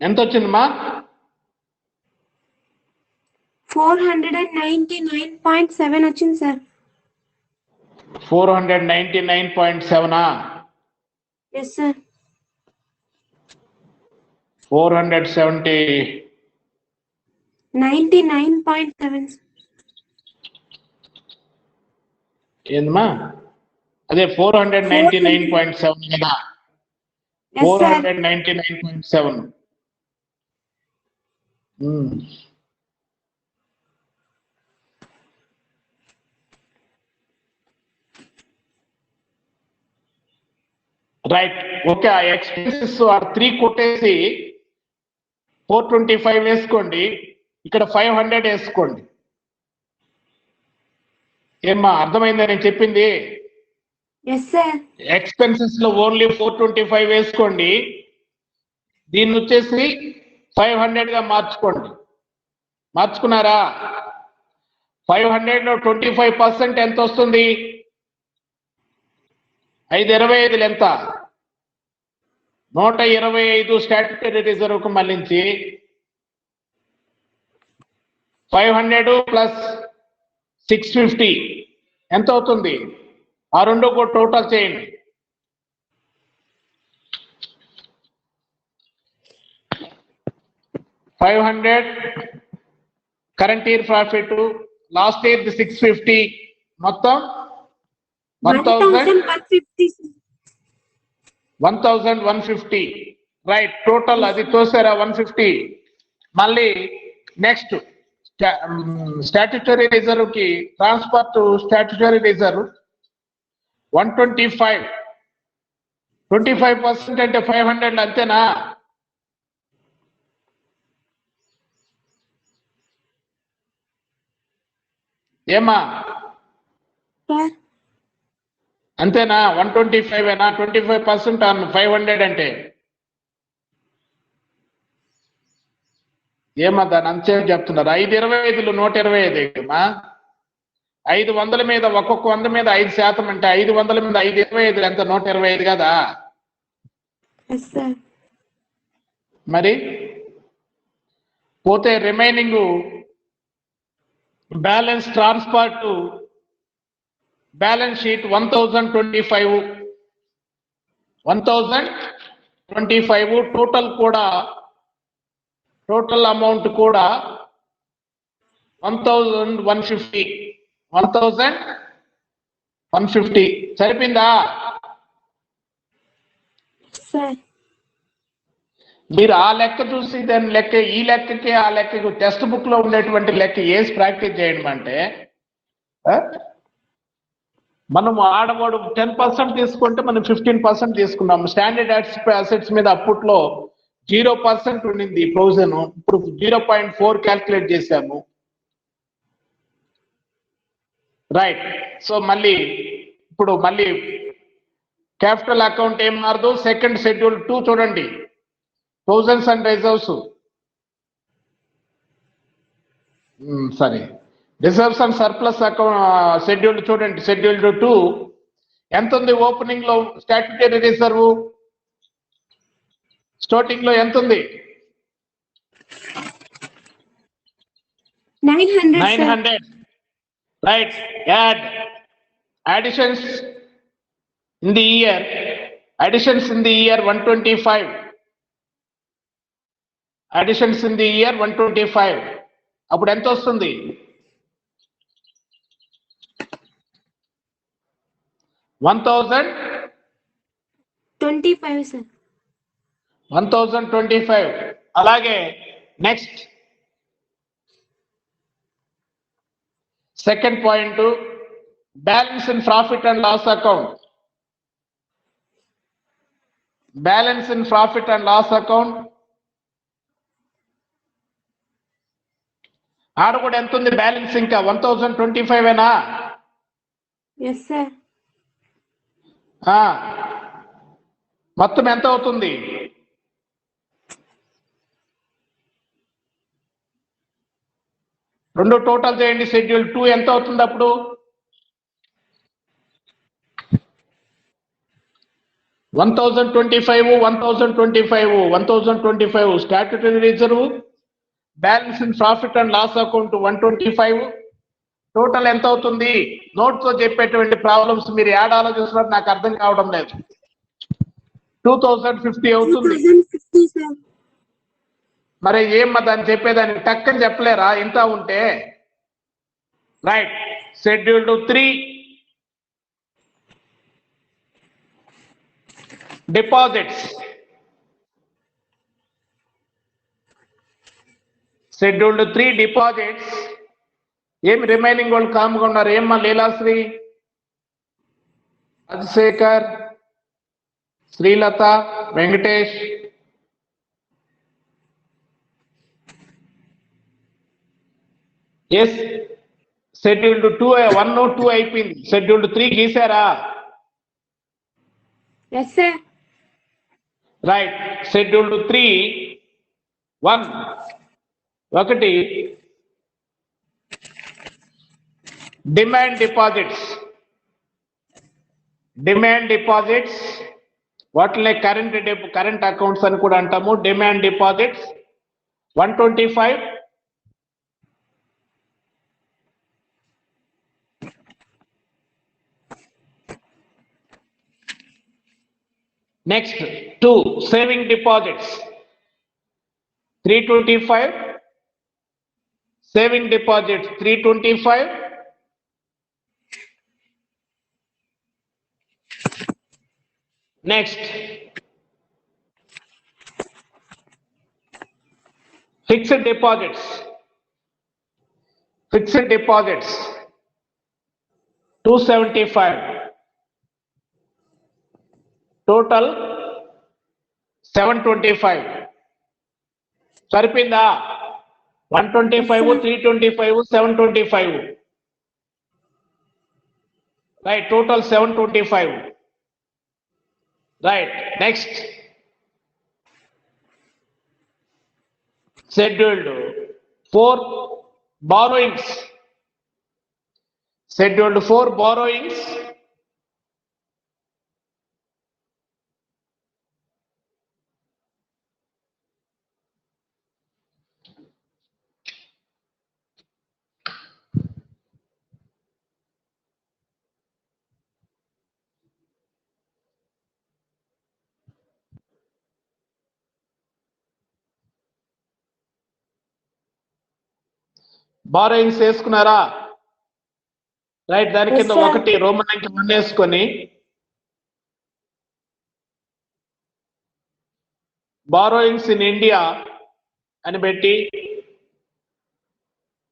ఎంత వచ్చిందమ్మా? 499.7 వచ్చింది సార్. 499.7. Yes sir. 470 99.7. ఏందమ్మా? అదే 499.7 కదా. Yes sir. 499.7. రైట్. ఓకే. ఆ ఎక్స్పెన్సెస్ ఆ 3 కొట్టేసి 425 వేసుకోండి. ఇక్కడ 500 వేసుకోండి. ఏమ్మా అర్థమైందా నేను చెప్పింది? Yes sir. ఎక్స్పెన్సెస్ లో ఓన్లీ 425 వేసుకోండి. దీన్ని వచ్చేసి 500 గా మార్చుకోండి. మార్చుకున్నారా? 500 లో 25% ఎంత వస్తుంది? 525 ఎంత? 125 స్టాట్యుటరీ రిజర్వ్ కు మళ్ళించి 500 ప్లస్ 650 ఎంత అవుతుంది? ఆ రెండు కూడా టోటల్ చేయండి. 500 current year profit, last year 650, మొత్తం 1150. రైట్. టోటల్ అది చూసారా 150. మళ్ళీ నెక్స్ట్ స్టాట్యుటరీ రిజర్వ్ కి ట్రాన్స్పోర్ట్ స్టాట్యుటరీ రిజర్వ్ 125. 25% అంటే 500 అంతేనా? ఏమా అంతేనా? 125 ఏనా? 25% ఆన్ 500 అంటే ఏమా దాని అంతసేపు చెప్తున్నారు? 525లో 125 ఏమా? 500 మీద ఒక్కొక్క 100 మీద 5% అంటే 500 మీద 525 ఎంత? 125 కదా. మరి పోతే remaining balance transport balance sheet 1025 total amount కూడా 1150 సరిపోయిందా? మీరు ఆ లెక్క చూసి దాని లెక్క ఈ లెక్కకి ఆ లెక్కకి టెక్స్ట్ బుక్ లో ఉండేటువంటి లెక్క వేసి ప్రాక్టీస్ చేయడం అంటే మనం ఆడవాడు 10% తీసుకుంటే మనం 15% తీసుకున్నాం. స్టాండర్డ్ అసెట్స్ మీద అప్పట్లో 0% ఉండింది ప్రొవిజన్. ఇప్పుడు 0.4 క్యాల్కులేట్ చేశాము. రైట్. సో మళ్ళీ ఇప్పుడు క్యాపిటల్ అకౌంట్ ఏం మారదు. సెకండ్ షెడ్యూల్ 2 చూడండి. Thousands and reserves sorry reserves and surplus account schedule చూడండి. షెడ్యూల్ 2 ఎంత ఉంది? ఓపెనింగ్ లో స్టాట్యుటరీ రిజర్వ్ స్టార్టింగ్ లో ఎంత ఉంది? 900. Right. Add additions in the year 125. additions in the year 125. అప్పుడు ఎంత వస్తుంది? 1025 సార్. 1025. అలాగే next second point, balance in profit and loss account. Balance in profit and loss account ఆడ కూడా ఎంత ఉంది బ్యాలెన్స్? ఇంకా 1025 ఏనా? Yes sir. మొత్తం ఎంత అవుతుంది? రెండు టోటల్ చేయండి. షెడ్యూల్ 2 ఎంత అవుతుంది అప్పుడు? 1025 statutory reserve, balance in profit and loss account 125. Total ఎంత అవుతుంది? నోట్ తో చెప్పేటువంటి ప్రాబ్లమ్స్ మీరు యాడ్ ఆలోచిస్తున్నారు, నాకు అర్థం కావడం లేదు. 2050 అవుతుంది. 2050 సార్. మరి ఏమ్మా దాన్ని చెప్పేదాన్ని టక్కని చెప్పలేరా ఇంత ఉంటే? Right. Scheduled 3 deposits. Scheduled 3 deposits. ఏం రిమైనింగ్ వాళ్ళు కామ్గా ఉన్నారు? ఏమ్మా లీలాశ్రీ, రాజశేఖర్, శ్రీలత, వెంకటేష్. ఎస్, షెడ్యూల్డ్ 2 1 2 అయిపోయింది. షెడ్యూల్డ్ 3 గీసారా? Yes sir. రైట్. షెడ్యూల్డ్ 3 1 ఒకటి డిమాండ్ డిపాజిట్స్. డిమాండ్ డిపాజిట్స్ వాటినే కరెంట్ అకౌంట్స్ అని కూడా అంటాము. Demand deposits 125. Next 2 saving deposits 325. Saving deposits 325. Next fixed deposits. Fixed deposits 275. Total 725. సరిపోయిందా? 125, 325, 725. Right. Total 725. Right. Next scheduled 4 borrowings. Scheduled 4 borrowings borrowings వేసుకున్నారా? Right. దాని కింద Yes, sir. 1 Roman అంకె 1 వేసుకొని బారోయింగ్స్ ఇన్ ఇండియా అని పెట్టి,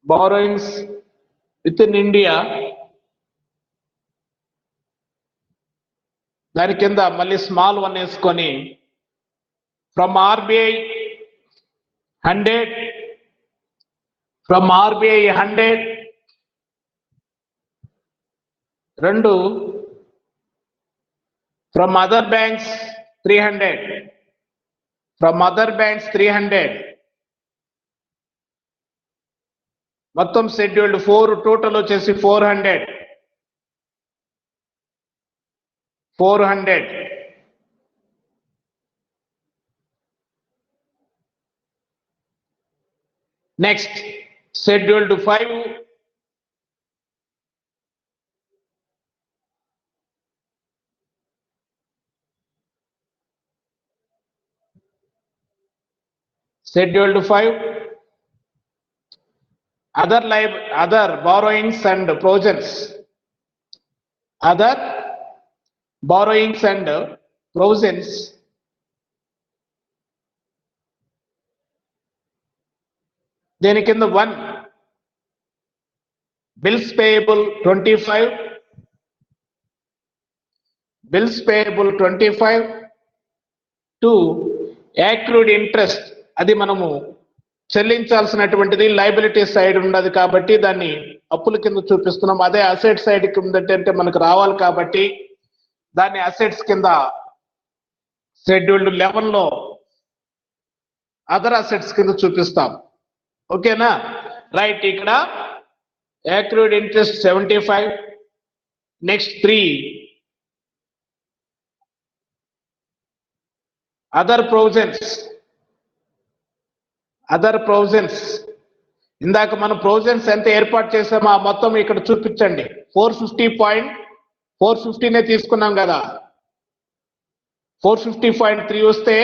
బారోయింగ్స్ విత్ ఇన్ ఇండియా దాని కింద మళ్ళీ స్మాల్ 1 వేసుకొని from RBI 100, from RBI 100. 2 from other banks 300. From other banks 300. మొత్తం షెడ్యూల్డ్ 4 టోటల్ వచ్చేసి 400. 400. Next scheduled 5 scheduled 5 other borrowings and provisions. Other borrowings and provisions దీని కింద 1 bills payable 25, bills payable 25, 2 accrued interest, అది మనము చెల్లించాల్సినటువంటిది లయబిలిటీ సైడ్ ఉండదు కాబట్టి దాన్ని అప్పుల కింద చూపిస్తున్నాం. అదే అసెట్ సైడ్ కింద అంటే మనకు రావాలి కాబట్టి దాన్ని అసెట్స్ కింద షెడ్యూల్డ్ 11 లో అదర్ అసెట్స్ కింద చూపిస్తాం. ఓకేనా? రైట్. ఇక్కడ యాక్రూడ్ ఇంట్రెస్ట్ 75, నెక్స్ట్ 3 అదర్ ప్రొవిజన్స్. ఇందాక మనం ప్రొవిజన్స్ ఎంత ఏర్పాటు చేసామో ఆ మొత్తం ఇక్కడ చూపించండి. 450.450నే తీసుకున్నాం కదా, 450.3 వస్తే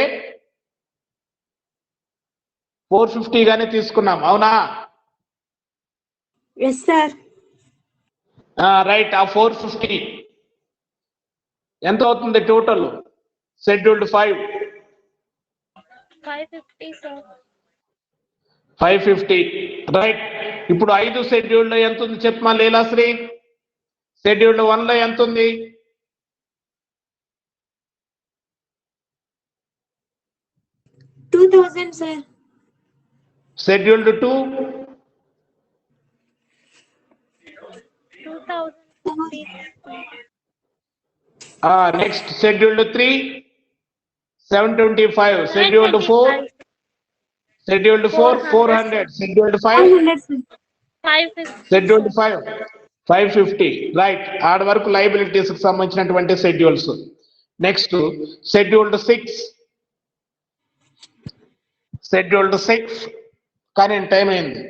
450 గానే తీసుకున్నాం, అవునా? Yes sir. రైట్. ఆ 450 ఎంత అవుతుంది టోటల్? Scheduled 5 550 sir. 550. రైట్. ఇప్పుడు 5 షెడ్యూల్డ్ ఎంత ఉంది చెప్పమా లీలాశ్రీ? షెడ్యూల్డ్ 1 లో ఎంత ఉంది? 2000 sir. Scheduled 2 2000. Next scheduled 3 725, scheduled 4 400, scheduled 5 scheduled 5 550. Right. ఆడ వరకు లయబిలిటీస్ కి సంబంధించినటువంటి షెడ్యూల్స్. నెక్స్ట్ షెడ్యూల్డ్ 6 కానీ టైం అయింది.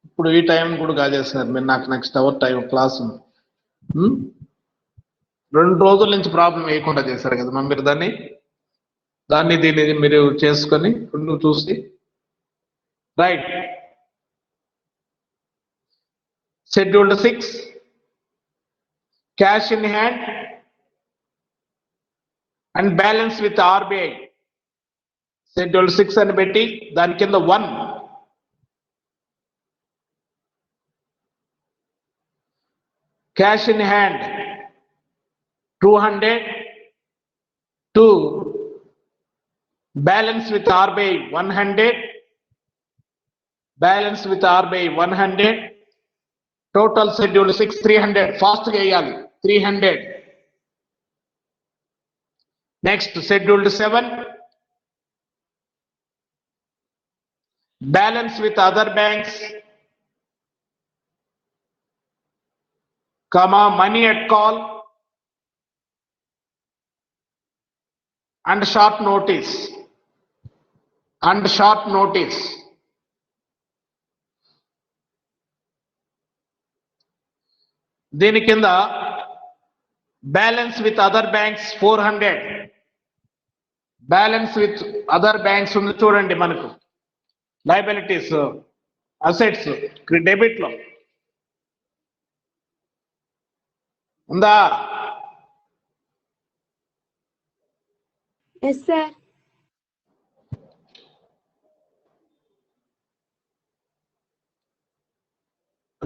ఇప్పుడు ఈ టైం కూడా కాదేస్తున్నారు మీరు. నాకు నెక్స్ట్ అవర్ టైం క్లాస్ ఉంది. 2 రోజుల నుంచి ప్రాబ్లం వేయకుండా చేశారు కదా మీరు దీన్ని మీరు చేసుకొని రెండు చూసి. Right. Scheduled 6 cash in hand and balance with RBI. Scheduled 6 అని పెట్టి దాని కింద 1 cash in hand 200, 2 balance with RBI 100, balance with RBI 100. Total scheduled 6 300. Fast గా వేయాలి. 300. Next scheduled 7 balance with other banks, money at call and short notice. దీని కింద balance with other banks 400. Balance with other banks ఉంది చూడండి మనకు. Liabilities assets debit లో ఉందా? Yes sir.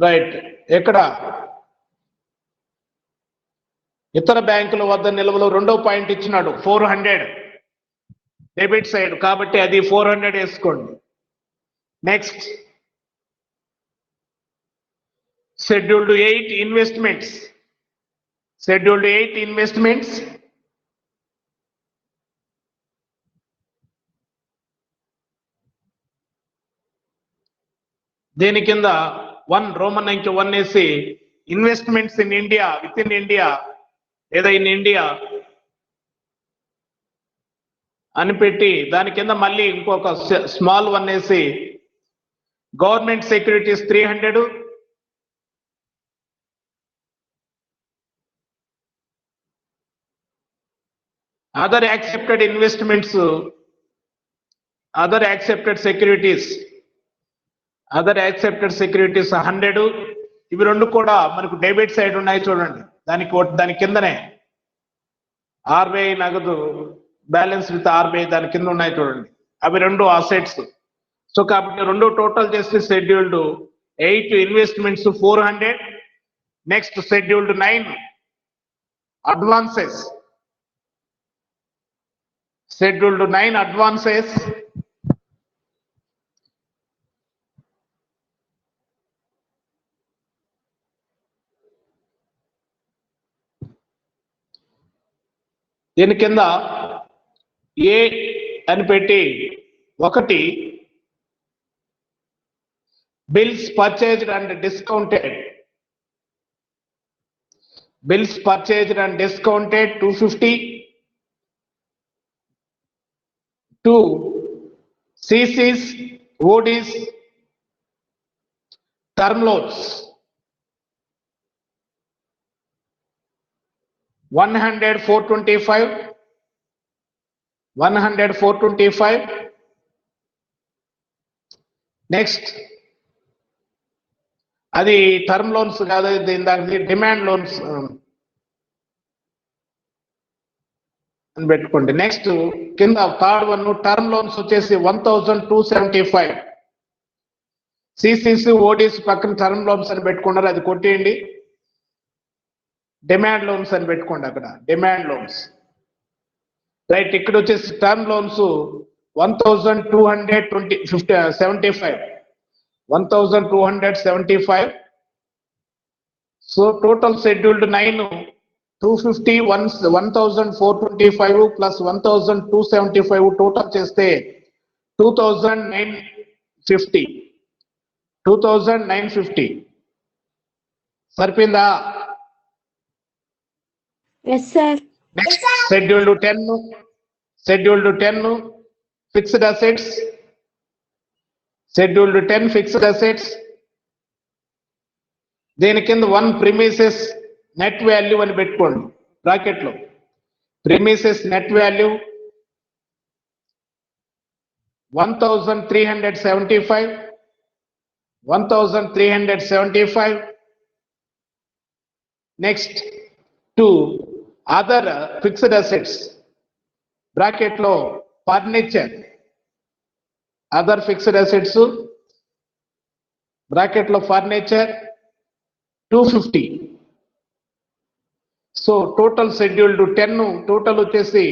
Right. ఎక్కడ? ఇతర బ్యాంకుల వద్ద నిల్వలు 2వ పాయింట్ ఇచ్చినాడు 400 డెబిట్ సైడ్ కాబట్టి అది 400 వేసుకోండి. Next scheduled 8 investments. దీని కింద 1 రోమన్ అంకె 1 వేసి investments in India, with in India లేదా ఇన్ ఇండియా అని పెట్టి దాని కింద మళ్ళీ ఇంకొక స్మాల్ 1 వేసి government securities 300, other accepted investments, other accepted securities 100. ఇవి రెండు కూడా మనకు డెబిట్ సైడ్ ఉన్నాయి చూడండి. దాని కిందనే ఆర్బీఐ నగదు బ్యాలెన్స్ విత్ ఆర్బీఐ దాని కింద ఉన్నాయి చూడండి, అవి రెండు అసెట్స్. సో కాబట్టి రెండు టోటల్ చేస్తే scheduled 8 investments 400, next scheduled 9 advances, scheduled 9 advances, దీని కింద ఏ అని పెట్టి 1 bills purchased and discounted, bills purchased and discounted 250, 2 CCs, ODs, term loans 100, 425, 100, 425. Next అది టర్మ్ లోన్స్ కాదు, దానికి డిమాండ్ లోన్స్ అని పెట్టుకోండి. నెక్స్ట్ కింద థర్డ్ వన్ టర్మ్ లోన్స్ వచ్చేసి 1275, సిసిసి ఓడిసి పక్కన టర్మ్ లోన్స్ అని పెట్టుకున్నారు, అది కొట్టేయండి. డిమాండ్ లోన్స్ అని పెట్టుకోండి అక్కడ, డిమాండ్ లోన్స్. రైట్, ఇక్కడ వచ్చేసి term loans 1275, 1275. So total schedule 9 250, 1425 plus 1275 total చేస్తే 2950 సరిపోయిందా? Yes sir. Next schedule 10 fixed assets, schedule 10 fixed assets. దీని కింద 1 ప్రిమిసెస్ నెట్ వాల్యూ అని పెట్టుకోండి బ్రాకెట్ లో. Premises net value 1375. Next 2 other fixed assets bracket లో furniture, other fixed assets bracket లో furniture 250. So total scheduled 10 total వచ్చేసి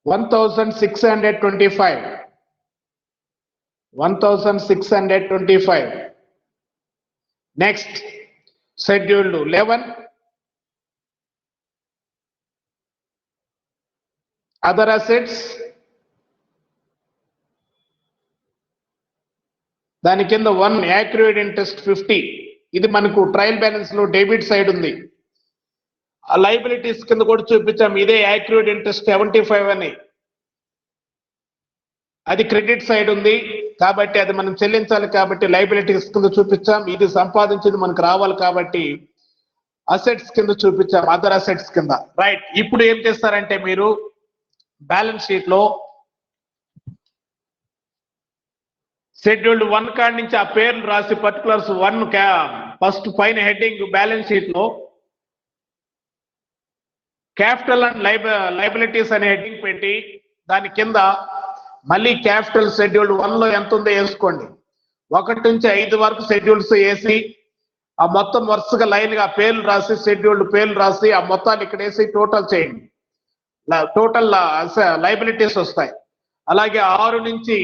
1625. Next scheduled 11 other assets, దాని కింద 1 యాక్యురేట్ ఇంట్రెస్ట్ 50. ఇది మనకు ట్రయల్ బ్యాలెన్స్ లో డెబిట్ సైడ్ ఉంది. ఆ లైబిలిటీస్ కింద కూడా చూపించాం, ఇదే యాక్యురేట్ ఇంట్రెస్ట్ 75 అని, అది క్రెడిట్ సైడ్ ఉంది కాబట్టి అది మనం చెల్లించాలి కాబట్టి లైబిలిటీస్ కింద చూపించాం. ఇది సంపాదించింది మనకు రావాలి కాబట్టి అసెట్స్ కింద చూపించాం, అదర్ అసెట్స్ కింద. రైట్, ఇప్పుడు ఏం చేస్తారంటే మీరు బ్యాలెన్స్ షీట్ లో షెడ్యూల్డ్ 1 కాడి నుంచి ఆ పేర్లు రాసి పర్టికులర్స్ 1 ఫస్ట్ పైన హెడ్డింగ్ బ్యాలెన్స్ షీట్ లో క్యాపిటల్ అండ్ లైబిలిటీస్ అనే హెడ్డింగ్ పెట్టి దాని కింద మళ్ళీ క్యాపిటల్ షెడ్యూల్డ్ 1 లో ఎంత ఉందో వేసుకోండి. 1 నుంచి 5 వరకు షెడ్యూల్స్ వేసి ఆ మొత్తం వరుసగా లైన్ గా పేర్లు రాసి షెడ్యూల్డ్ పేర్లు రాసి ఆ మొత్తాన్ని ఇక్కడ వేసి టోటల్ చేయండి. టోటల్ లైబిలిటీస్ వస్తాయి. అలాగే 6 నుంచి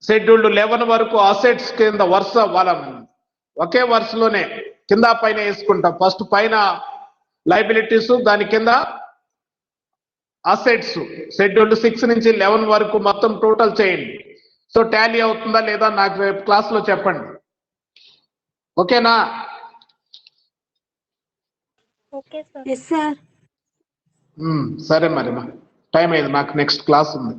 షెడ్యూల్డ్ 11 వరకు అసెట్స్ కింద వరుస వాళ్ళం ఒకే వరుసలోనే కింద పైన వేసుకుంటాం. ఫస్ట్ పైన లైబిలిటీస్, దాని కింద అసెట్స్. షెడ్యూల్డ్ 6 నుంచి 11 వరకు మొత్తం టోటల్ చేయండి. సో టాలీ అవుతుందా లేదా నాకు రేపు క్లాస్ లో చెప్పండి. ఓకేనా? Yes sir. సరే మరి టైం అయింది, మాకు నెక్స్ట్ క్లాస్ ఉంది.